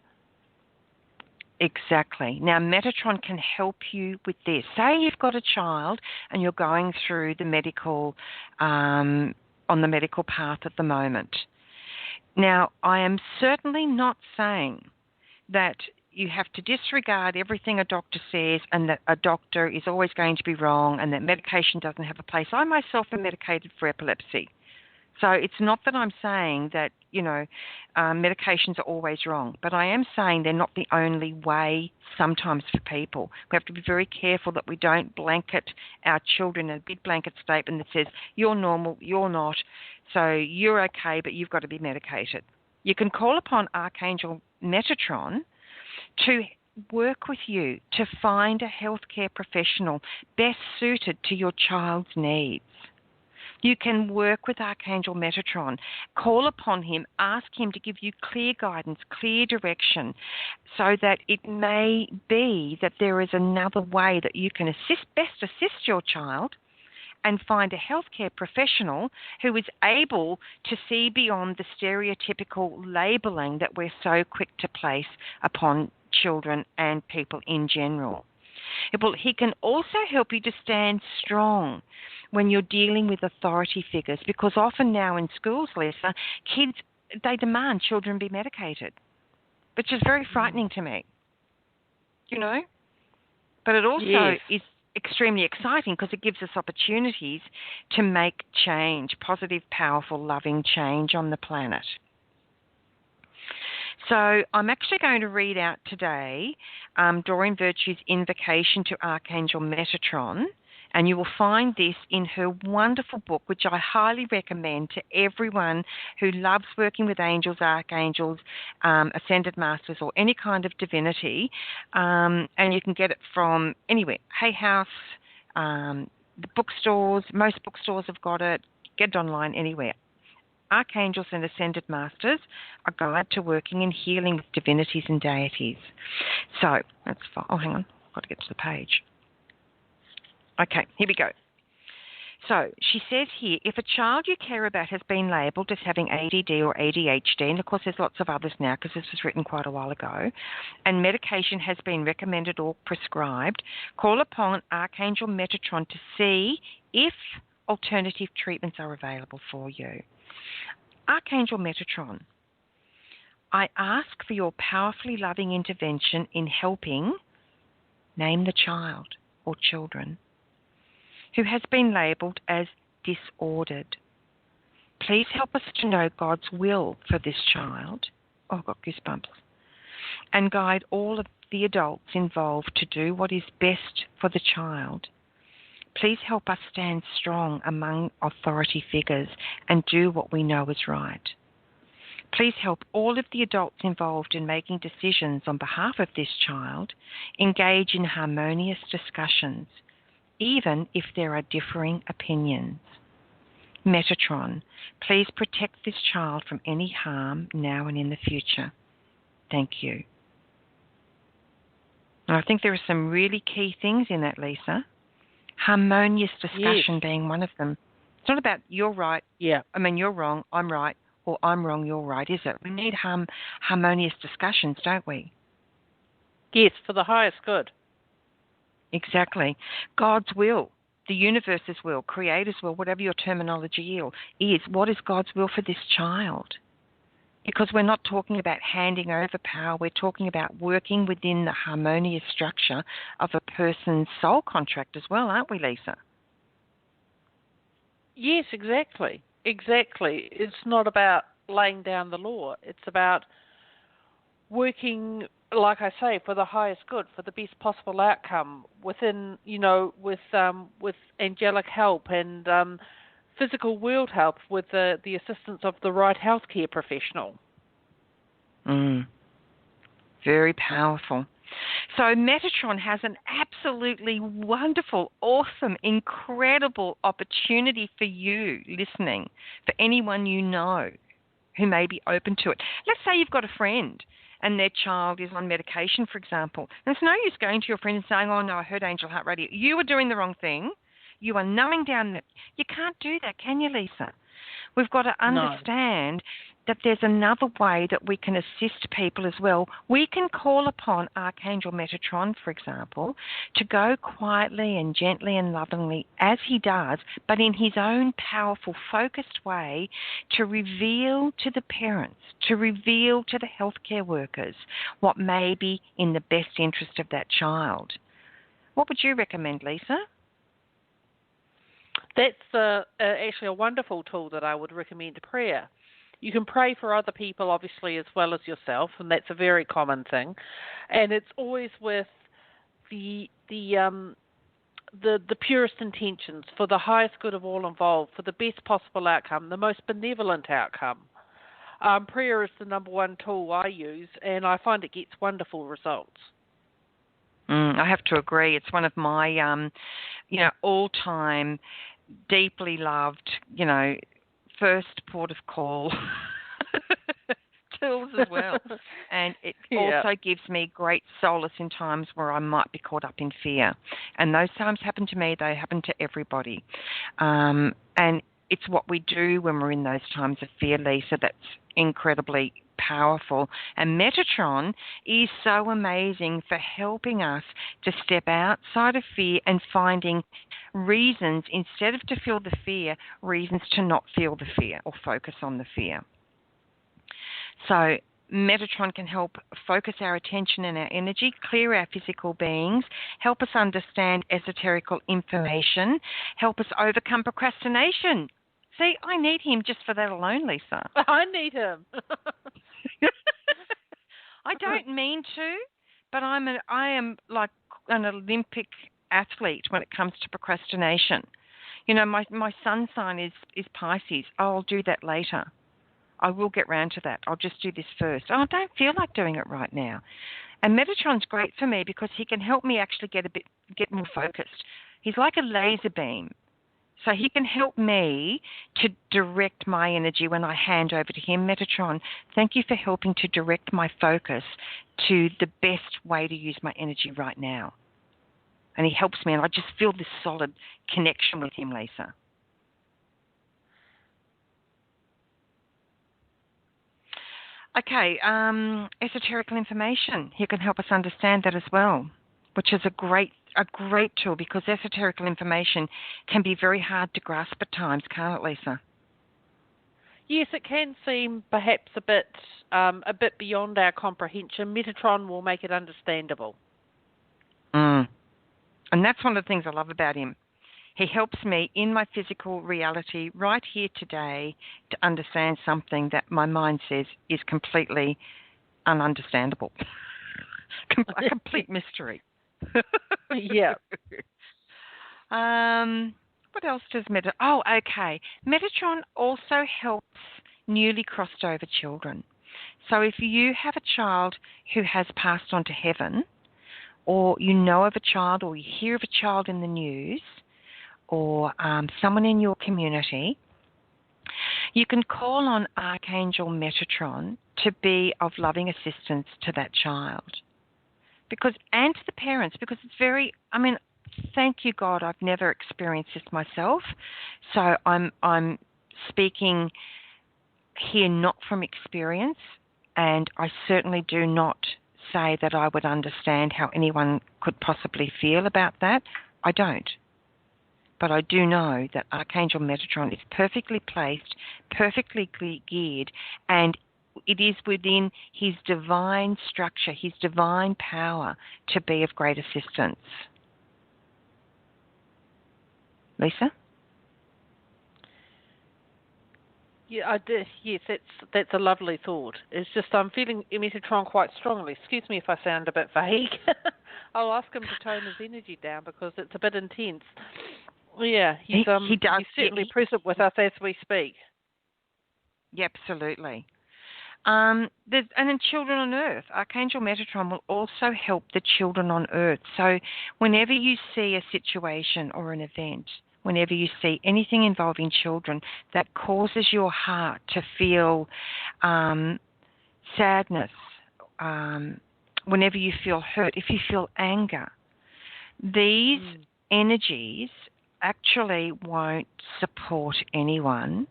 Exactly. Now, Metatron can help you with this. Say you've got a child and you're going through the medical, on the medical path at the moment. Now, I am certainly not saying that you have to disregard everything a doctor says and that a doctor is always going to be wrong and that medication doesn't have a place. I myself am medicated for epilepsy. So it's not that I'm saying that, medications are always wrong, but I am saying they're not the only way sometimes for people. We have to be very careful that we don't blanket our children in a big blanket statement that says, you're normal, you're not, so you're okay, but you've got to be medicated. You can call upon Archangel Metatron to work with you to find a healthcare professional best suited to your child's needs. You can work with Archangel Metatron, call upon him, ask him to give you clear guidance, clear direction, so that it may be that there is another way that you can best assist your child and find a healthcare professional who is able to see beyond the stereotypical labelling that we're so quick to place upon children and people in general. He can also help you to stand strong when you're dealing with authority figures, because often now in schools, Leesa, kids, they demand children be medicated, which is very frightening to me, But it also is extremely exciting because it gives us opportunities to make change, positive, powerful, loving change on the planet. So I'm actually going to read out today Doreen Virtue's Invocation to Archangel Metatron, and you will find this in her wonderful book, which I highly recommend to everyone who loves working with angels, archangels, ascended masters, or any kind of divinity. And you can get it from anywhere, Hay House, the bookstores. Most bookstores have got it. Get it online anywhere. Archangels and Ascended Masters, a guide to working and healing with divinities and deities. So, that's fine. Oh, hang on. I've got to get to the page. Okay, here we go. So, she says here, if a child you care about has been labelled as having ADD or ADHD, and of course there's lots of others now because this was written quite a while ago, and medication has been recommended or prescribed, call upon Archangel Metatron to see if alternative treatments are available for you. Archangel Metatron, I ask for your powerfully loving intervention in helping name the child or children who has been labelled as disordered. Please help us to know God's will for this child. Oh, I've got goosebumps. And guide all of the adults involved to do what is best for the child. Please help us stand strong among authority figures and do what we know is right. Please help all of the adults involved in making decisions on behalf of this child engage in harmonious discussions, even if there are differing opinions. Metatron, please protect this child from any harm now and in the future. Thank you. And I think there are some really key things in that, Leesa. Harmonious discussion being one of them. It's not about you're right, you're wrong, I'm right, or I'm wrong, you're right, is it? We need harmonious discussions, don't we? Yes, for the highest good. Exactly. God's will, the universe's will, Creator's will, whatever your terminology is, what is God's will for this child? because we're not talking about handing over power. We're talking about working within the harmonious structure of a person's soul contract as well, aren't we, Leesa? Yes, exactly. Exactly. It's not about laying down the law. It's about working, like I say, for the highest good, for the best possible outcome within, with angelic help and physical world help with the assistance of the right healthcare professional. Very powerful. So Metatron has an absolutely wonderful, awesome, incredible opportunity for you listening, for anyone you know who may be open to it. Let's say you've got a friend and their child is on medication, for example. And it's no use going to your friend and saying, oh, no, I heard Angel Heart Radio. You are doing the wrong thing. You are numbing down. You can't do that, can you, Leesa? We've got to understand that there's another way that we can assist people as well. We can call upon Archangel Metatron, for example, to go quietly and gently and lovingly as he does, but in his own powerful, focused way, to reveal to the parents, to reveal to the healthcare workers what may be in the best interest of that child. What would you recommend, Leesa? That's actually a wonderful tool that I would recommend, prayer. You can pray for other people, obviously, as well as yourself, and that's a very common thing. And it's always with the purest intentions, for the highest good of all involved, for the best possible outcome, the most benevolent outcome. Prayer is the number one tool I use, and I find it gets wonderful results. I have to agree. It's one of my, all-time, deeply loved, first port of call tools as well. And it also gives me great solace in times where I might be caught up in fear. And those times happen to me. They happen to everybody. And it's what we do when we're in those times of fear, Leesa, that's incredibly powerful. And Metatron is so amazing for helping us to step outside of fear and finding reasons, instead of to feel the fear, reasons to not feel the fear or focus on the fear. So Metatron can help focus our attention and our energy, clear our physical beings, help us understand esoterical information, help us overcome procrastination. See, I need him just for that alone, Leesa. I need him. I don't mean to, but I am like an Olympic athlete when it comes to procrastination. My sun sign is Pisces. I'll do that later. I will get round to that. I'll just do this first. Oh, I don't feel like doing it right now. And Metatron's great for me because he can help me actually get more focused. He's like a laser beam. So he can help me to direct my energy when I hand over to him. Metatron, thank you for helping to direct my focus to the best way to use my energy right now. And he helps me, and I just feel this solid connection with him, Leesa. Okay, esoterical information. He can help us understand that as well, which is a great tool, because esoterical information can be very hard to grasp at times, can't it, Leesa? Yes, it can seem perhaps a bit beyond our comprehension. Metatron will make it understandable. And that's one of the things I love about him. He helps me in my physical reality right here today to understand something that my mind says is completely ununderstandable. A complete mystery. Yeah. What else does Metatron? Oh, okay. Metatron also helps newly crossed over children. So if you have a child who has passed on to heaven, or you know of a child, or you hear of a child in the news, or someone in your community, you can call on Archangel Metatron to be of loving assistance to that child. And to the parents, because it's very, thank you, God, I've never experienced this myself. So I'm speaking here not from experience, and I certainly do not say that I would understand how anyone could possibly feel about that. I don't. But I do know that Archangel Metatron is perfectly placed, perfectly geared, and it is within his divine structure, his divine power to be of great assistance. Leesa? Yeah, I did. Yes, that's a lovely thought. It's just I'm feeling Metatron quite strongly. Excuse me if I sound a bit vague. I'll ask him to tone his energy down because it's a bit intense. Yeah, he does. He's certainly present with us as we speak. Yeah, absolutely. And in Children on Earth, Archangel Metatron will also help the children on Earth. So whenever you see a situation or an event, whenever you see anything involving children that causes your heart to feel sadness, whenever you feel hurt, if you feel anger, these energies actually won't support anyone.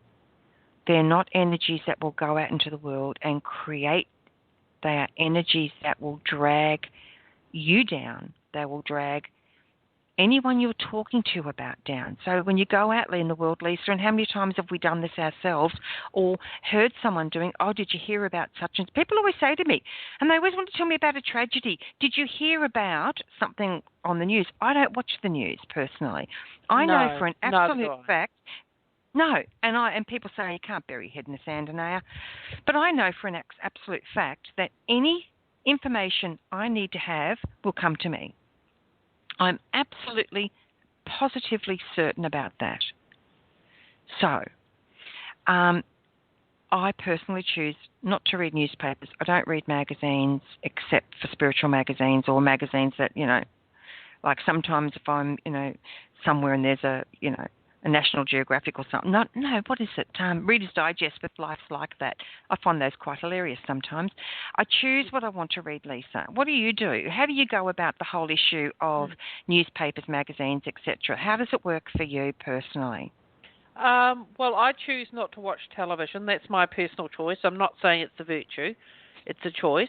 They're not energies that will go out into the world and create. They are energies that will drag you down. They will drag anyone you're talking to about down. So when you go out in the world, Leesa, and how many times have we done this ourselves or heard someone doing, oh, did you hear about such and such? People always say to me, and they always want to tell me about a tragedy. Did you hear about something on the news? I don't watch the news personally. I know for an absolute fact. No, and people say you can't bury your head in the sand, Anayah. But I know for an absolute fact that any information I need to have will come to me. I'm absolutely, positively certain about that. So, I personally choose not to read newspapers. I don't read magazines except for spiritual magazines or magazines that, like sometimes if I'm, somewhere and there's a National Geographic or something. No, what is it? Reader's Digest with life like that. I find those quite hilarious sometimes. I choose what I want to read, Leesa. What do you do? How do you go about the whole issue of newspapers, magazines, etc.? How does it work for you personally? Well, I choose not to watch television. That's my personal choice. I'm not saying it's a virtue. It's a choice.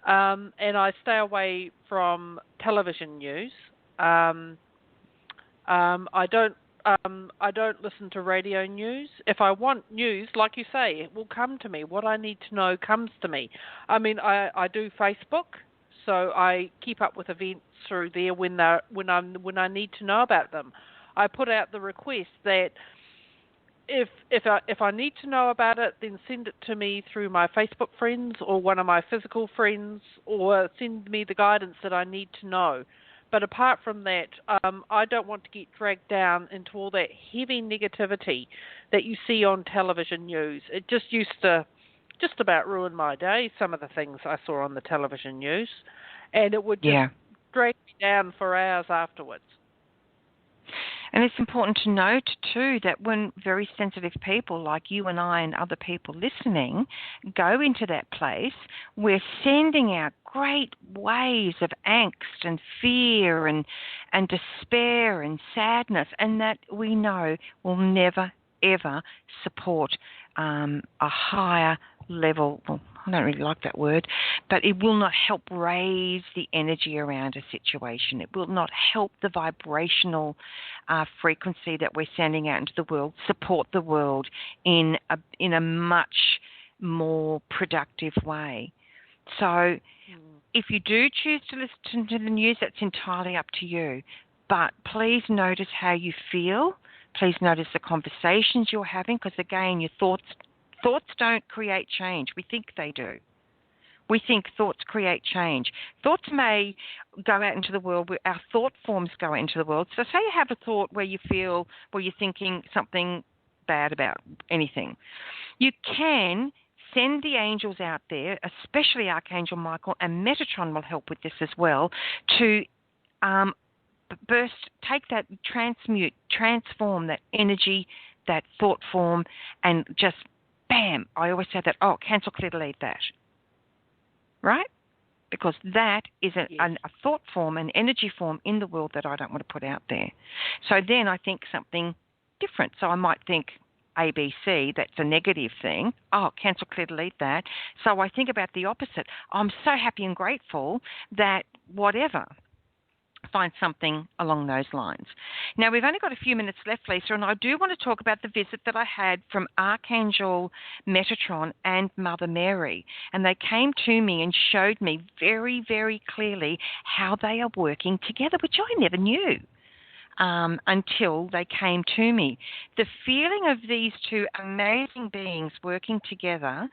And I stay away from television news. I don't listen to radio news. If I want news, like you say, it will come to me. What I need to know comes to me. I mean, I do Facebook, so I keep up with events through there when I need to know about them. I put out the request that if I need to know about it, then send it to me through my Facebook friends or one of my physical friends, or send me the guidance that I need to know. But apart from that, I don't want to get dragged down into all that heavy negativity that you see on television news. It just used to just about ruin my day, some of the things I saw on the television news. And it would just drag me down for hours afterwards. And it's important to note, too, that when very sensitive people like you and I and other people listening go into that place, we're sending out great waves of angst and fear and despair and sadness, and that we know will never, ever support a higher level. Well, I don't really like that word, but it will not help raise the energy around a situation. It will not help the vibrational frequency that we're sending out into the world support the world in a much more productive way. So if you do choose to listen to the news, that's entirely up to you. But please notice how you feel. Please notice the conversations you're having, because, again, your thoughts don't create change. We think they do. We think thoughts create change. Thoughts may go out into the world, our thought forms go out into the world. So say you have a thought where you're thinking something bad about anything. You can send the angels out there, especially Archangel Michael, and Metatron will help with this as well, to take that, transform that energy, that thought form, and just bam, I always say that, cancel, clear, delete that. Right? Because that is a thought form, an energy form in the world that I don't want to put out there. So then I think something different. So I might think ABC, that's a negative thing. Cancel, clear, delete that. So I think about the opposite. I'm so happy and grateful that whatever. find something along those lines. Now, we've only got a few minutes left, Leesa, and I do want to talk about the visit that I had from Archangel Metatron and Mother Mary. And they came to me and showed me very, very clearly how they are working together, which I never knew until they came to me. The feeling of these two amazing beings working together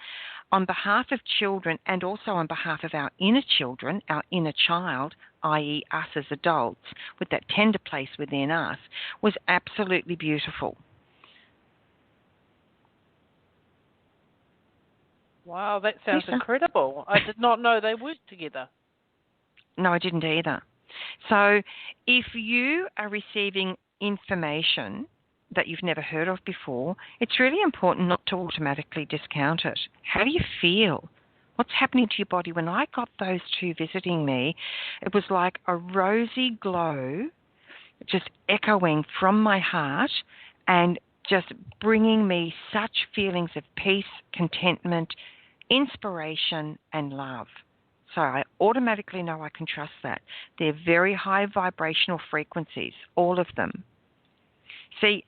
on behalf of children and also on behalf of our inner children, our inner child, i.e. us as adults, with that tender place within us, was absolutely beautiful. Wow, that sounds Leesa? incredible. I did not know they worked together. No, I didn't either. So if you are receiving information that you've never heard of before, it's really important not to automatically discount it. How do you feel? What's happening to your body? When I got those two visiting me, it was like a rosy glow just echoing from my heart and just bringing me such feelings of peace, contentment, inspiration, and love. So I automatically know I can trust that. They're very high vibrational frequencies, all of them. See,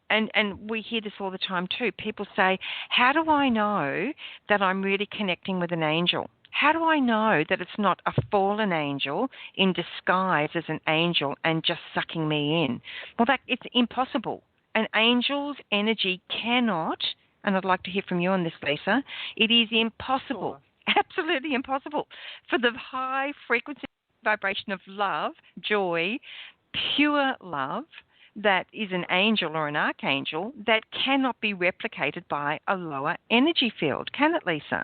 and we hear this all the time too. People say, how do I know that I'm really connecting with an angel? How do I know that it's not a fallen angel in disguise as an angel and just sucking me in? Well, it's impossible. An angel's energy cannot, and I'd like to hear from you on this, Leesa, it is impossible. Sure. Absolutely impossible for the high frequency vibration of love, joy, pure love that is an angel or an archangel that cannot be replicated by a lower energy field. Can it, Leesa?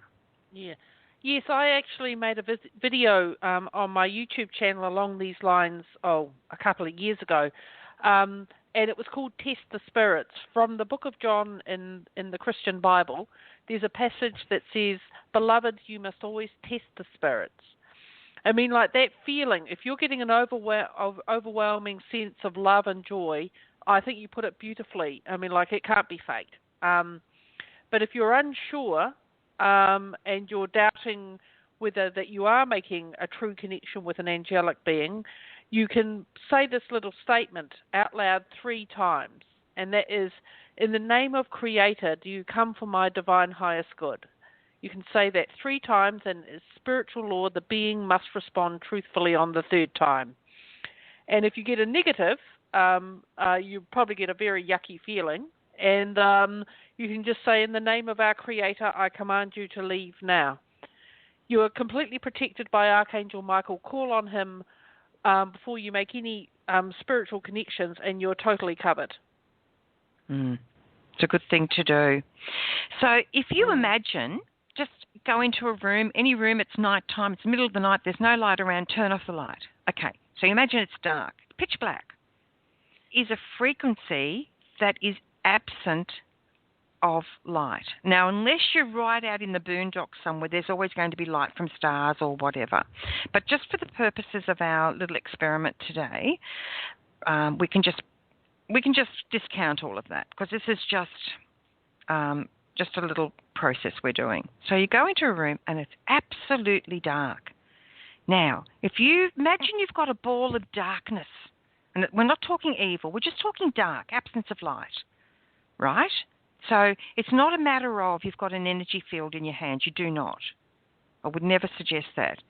Yeah. Yes, I actually made a video on my YouTube channel along these lines, a couple of years ago, and it was called Test the Spirits. From the book of John in the Christian Bible, there's a passage that says, "Beloved, you must always test the spirits." I mean, like that feeling, if you're getting an overwhelming sense of love and joy, I think you put it beautifully. I mean, like it can't be faked. But if you're unsure and you're doubting whether that you are making a true connection with an angelic being, you can say this little statement out loud 3 times, and that is, "In the name of Creator, do you come for my divine highest good?" You can say that 3 times, and as spiritual law, the being must respond truthfully on the 3rd time. And if you get a negative, you probably get a very yucky feeling, and you can just say, "In the name of our Creator, I command you to leave now." You are completely protected by Archangel Michael. Call on him before you make any spiritual connections, and you're totally covered. It's a good thing to do. So if you imagine, just go into a room, any room, it's night time, it's the middle of the night, there's no light around, turn off the light. Okay, so you imagine it's dark, pitch black. Is a frequency that is absent of light. Now, unless you're right out in the boondocks somewhere, there's always going to be light from stars or whatever. But just for the purposes of our little experiment today, we can just discount all of that because this is just a little process we're doing. So you go into a room and it's absolutely dark. Now, if you imagine you've got a ball of darkness, and we're not talking evil, we're just talking dark, absence of light, right? So it's not a matter of you've got an energy field in your hand. You do not. I would never suggest that.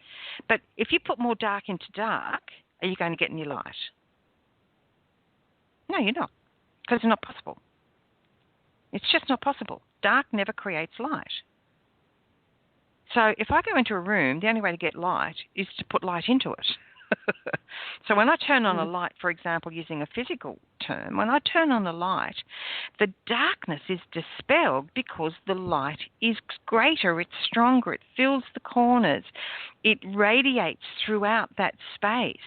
But if you put more dark into dark, are you going to get any light? No, you're not, because it's not possible. It's just not possible. Dark never creates light. So if I go into a room, the only way to get light is to put light into it. So when I turn on a light, for example, using a physical term, when I turn on the light, the darkness is dispelled because the light is greater, it's stronger, it fills the corners, it radiates throughout that space.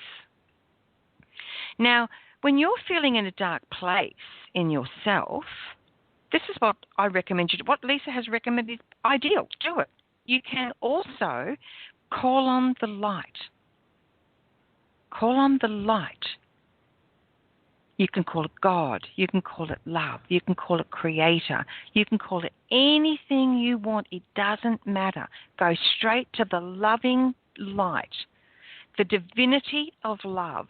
Now, when you're feeling in a dark place in yourself, this is what I recommend you do. What Leesa has recommended is ideal. Do it. You can also call on the light. Call on the light. You can call it God. You can call it love. You can call it Creator. You can call it anything you want. It doesn't matter. Go straight to the loving light the divinity of love,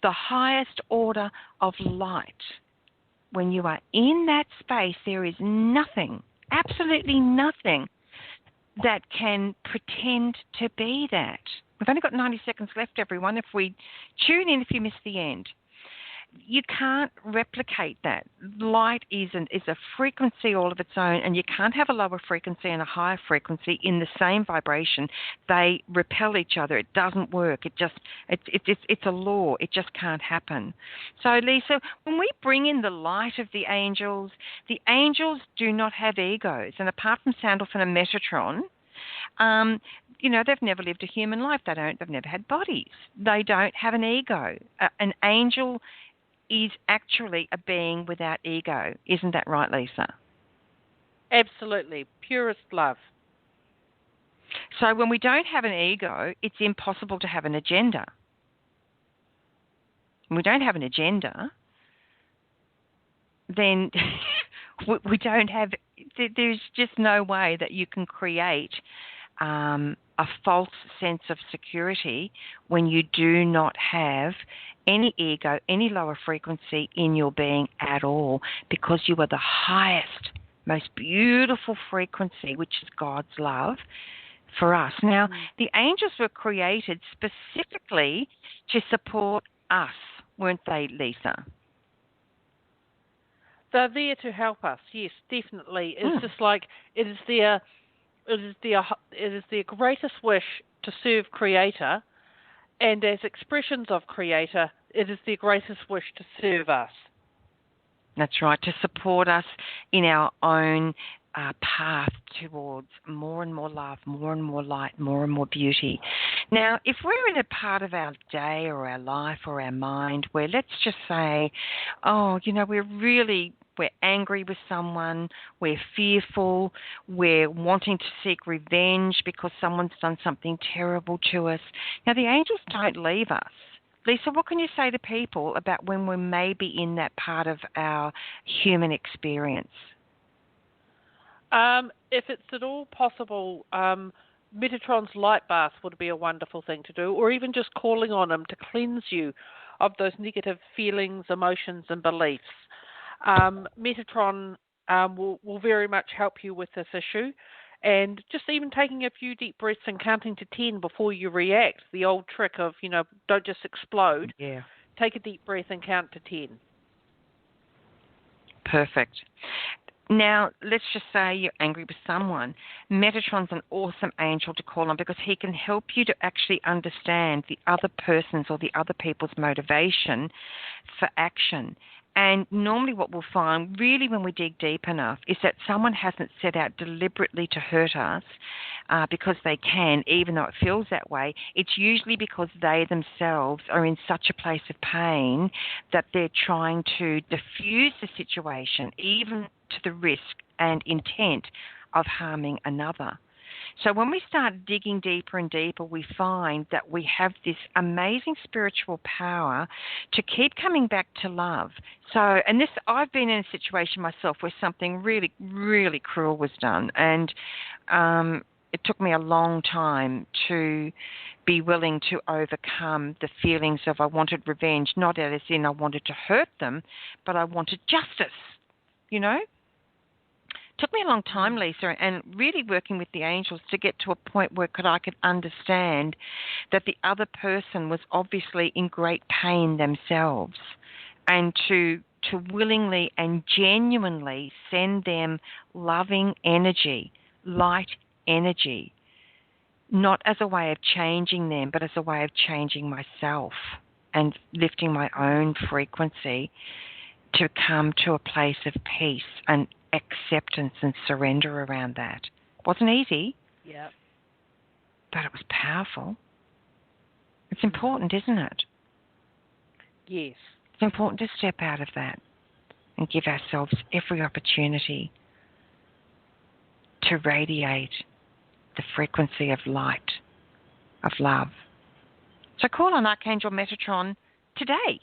the highest order of light. When you are in that space, there is nothing, absolutely nothing, that can pretend to be that. We've only got 90 seconds left, everyone. If we tune in, if you miss the end, you can't replicate that. Light is a frequency all of its own, and you can't have a lower frequency and a higher frequency in the same vibration. They repel each other. It doesn't work. It's a law. It just can't happen. So, Leesa, when we bring in the light of the angels do not have egos, and apart from Sandalphon and Metatron, they've never lived a human life. They've never had bodies. They don't have an ego. An angel is actually a being without ego. Isn't that right, Leesa? Absolutely. Purest love. So when we don't have an ego, it's impossible to have an agenda. When we don't have an agenda, then we don't have, there's just no way that you can create a false sense of security when you do not have any ego, any lower frequency in your being at all, because you are the highest, most beautiful frequency, which is God's love for us. Now, the angels were created specifically to support us, weren't they, Leesa? They're there to help us. Yes, definitely. It's just like it is their greatest wish to serve Creator, and as expressions of Creator, it is their greatest wish to serve us. That's right, to support us in our own path towards more and more love, more and more light, more and more beauty. Now, if we're in a part of our day or our life or our mind where, let's just say, we're angry with someone, we're fearful, we're wanting to seek revenge because someone's done something terrible to us. Now, the angels don't leave us. Leesa, what can you say to people about when we may be in that part of our human experience? If it's at all possible, Metatron's light bath would be a wonderful thing to do, or even just calling on him to cleanse you of those negative feelings, emotions, and beliefs. Metatron will very much help you with this issue, and just even taking a few deep breaths and counting to 10 before you react, the old trick of, don't just explode. Yeah. Take a deep breath and count to 10. Perfect. Now, let's just say you're angry with someone. Metatron's an awesome angel to call on because he can help you to actually understand the other person's or the other people's motivation for action. And normally what we'll find, really when we dig deep enough, is that someone hasn't set out deliberately to hurt us because they can, even though it feels that way. It's usually because they themselves are in such a place of pain that they're trying to diffuse the situation, even to the risk and intent of harming another. So when we start digging deeper and deeper, we find that we have this amazing spiritual power to keep coming back to love. So, and this, I've been in a situation myself where something really, really cruel was done, and it took me a long time to be willing to overcome the feelings of I wanted revenge, not as in I wanted to hurt them, but I wanted justice, Took me a long time, Leesa, and really working with the angels to get to a point where I could understand that the other person was obviously in great pain themselves, and to willingly and genuinely send them loving energy, light energy, not as a way of changing them, but as a way of changing myself and lifting my own frequency to come to a place of peace and acceptance and surrender around that. It wasn't easy. Yeah. But it was powerful. It's important, isn't it? Yes. It's important to step out of that and give ourselves every opportunity to radiate the frequency of light, of love. So call on Archangel Metatron today.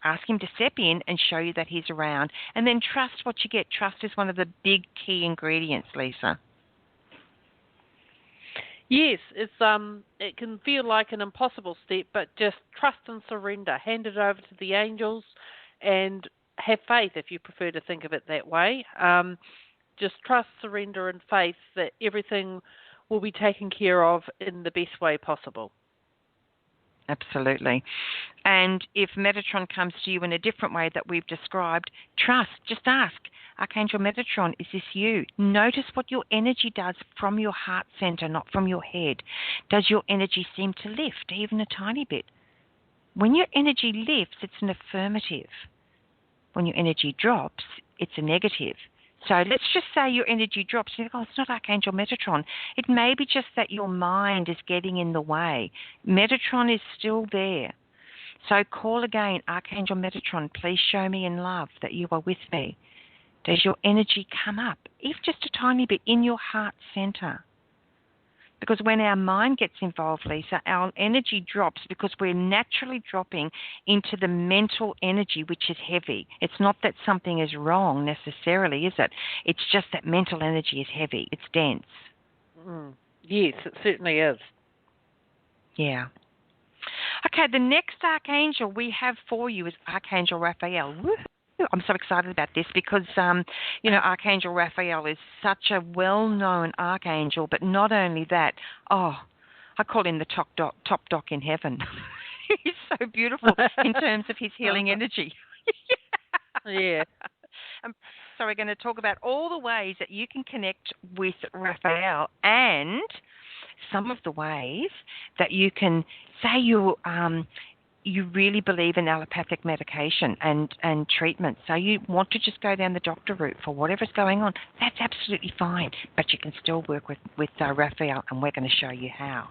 Ask him to step in and show you that he's around. And then trust what you get. Trust is one of the big key ingredients, Leesa. Yes, it's it can feel like an impossible step, but just trust and surrender. Hand it over to the angels, and have faith if you prefer to think of it that way. Just trust, surrender, and faith that everything will be taken care of in the best way possible. Absolutely. And if Metatron comes to you in a different way that we've described, trust, just ask, Archangel Metatron, is this you? Notice what your energy does from your heart center, not from your head. Does your energy seem to lift, even a tiny bit? When your energy lifts, it's an affirmative. When your energy drops, it's a negative. So let's just say your energy drops. You think, oh, it's not Archangel Metatron. It may be just that your mind is getting in the way. Metatron is still there. So call again, Archangel Metatron, please show me in love that you are with me. Does your energy come up, if just a tiny bit, in your heart center? Because when our mind gets involved, Leesa, our energy drops because we're naturally dropping into the mental energy, which is heavy. It's not that something is wrong necessarily, is it? It's just that mental energy is heavy. It's dense. Yes, it certainly is. Yeah. Okay, the next archangel we have for you is Archangel Raphael. Woo! I'm so excited about this because, Archangel Raphael is such a well-known archangel, but not only that, I call him the top doc in heaven. He's so beautiful in terms of his healing energy. Yeah. So we're going to talk about all the ways that you can connect with Raphael and some of the ways that you can say you really believe in allopathic medication and treatment. So you want to just go down the doctor route for whatever's going on. That's absolutely fine, but you can still work with Raphael, and we're going to show you how.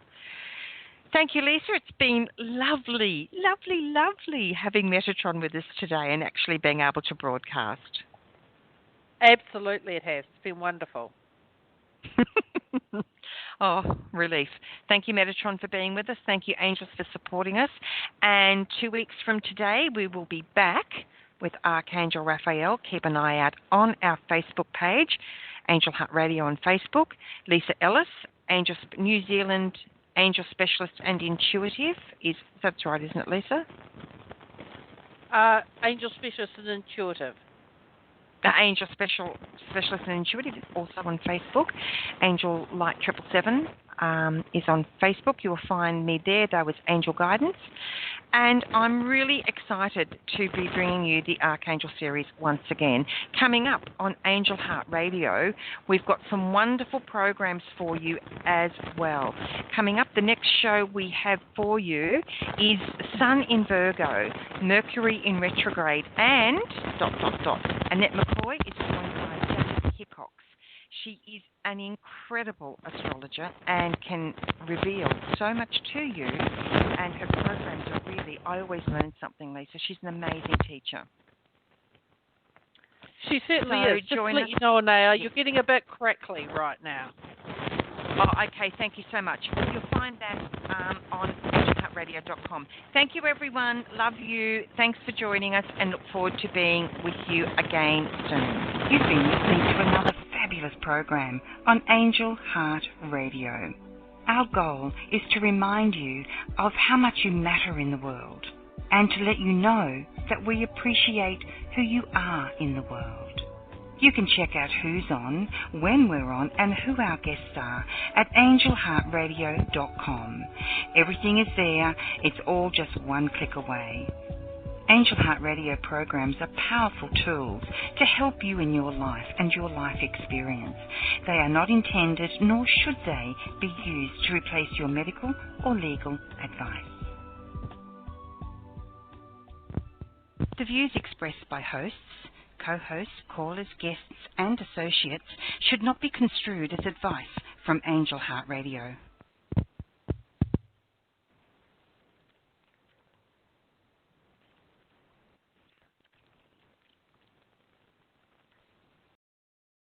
Thank you, Leesa. It's been lovely, lovely, lovely having Metatron with us today and actually being able to broadcast. Absolutely, it has. It's been wonderful. Oh, relief. Thank you, Metatron, for being with us. Thank you, angels, for supporting us. And 2 weeks from today, we will be back with Archangel Raphael. Keep an eye out on our Facebook page, Angel Heart Radio on Facebook. Leesa Ellis, New Zealand Angel Specialist and Intuitive. That's right, isn't it, Leesa? Angel Specialist and Intuitive. The Angel Specialist and Intuitive is also on Facebook. Angel Light 777 is on Facebook. You will find me there, though, as Angel Guidance. And I'm really excited to be bringing you the Archangel series once again. Coming up on Angel Heart Radio, we've got some wonderful programs for you as well. Coming up, the next show we have for you is Sun in Virgo, Mercury in retrograde, and ... Annette McCoy is joined by Jackie Hickox. She is an incredible astrologer and can reveal so much to you, and her programs are really, I always learn something, Leesa. She's an amazing teacher. She certainly is. Just to let you know, Anayah, you're getting a bit crackly right now. Oh, okay. Thank you so much. You'll find that on angelheartradio.com. Thank you, everyone. Love you. Thanks for joining us, and look forward to being with you again soon. You've been listening to another fabulous program on Angel Heart Radio. Our goal is to remind you of how much you matter in the world, and to let you know that we appreciate who you are in the world. You can check out who's on, when we're on, and who our guests are at angelheartradio.com. Everything is there. It's all just one click away. Angel Heart Radio programs are powerful tools to help you in your life and your life experience. They are not intended, nor should they, be used to replace your medical or legal advice. The views expressed by hosts, co-hosts, callers, guests, and associates should not be construed as advice from Angel Heart Radio.